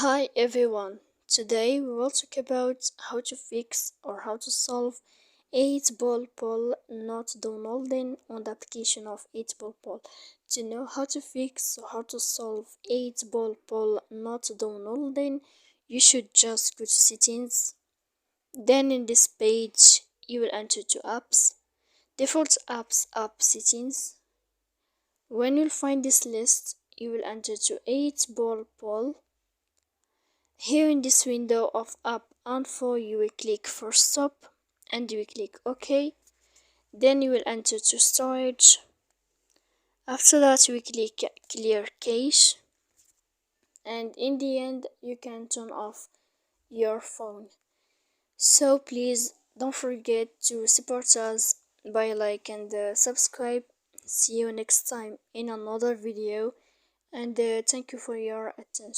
Hi everyone, today we will talk about how to fix or how to solve 8-ball poll not downloading on the application of 8-ball poll. To know how to fix or how to solve 8-ball poll not downloading, you should just go to settings. Then in this page, you will enter to apps, default apps, app settings. When you'll find this list, you will enter to 8-ball poll. Here in this window of app info, you will click for stop and you will click OK. Then you will enter to storage. After that, you will click clear cache. And in the end, you can turn off your phone. So please don't forget to support us by like and subscribe. See you next time in another video, and thank you for your attention.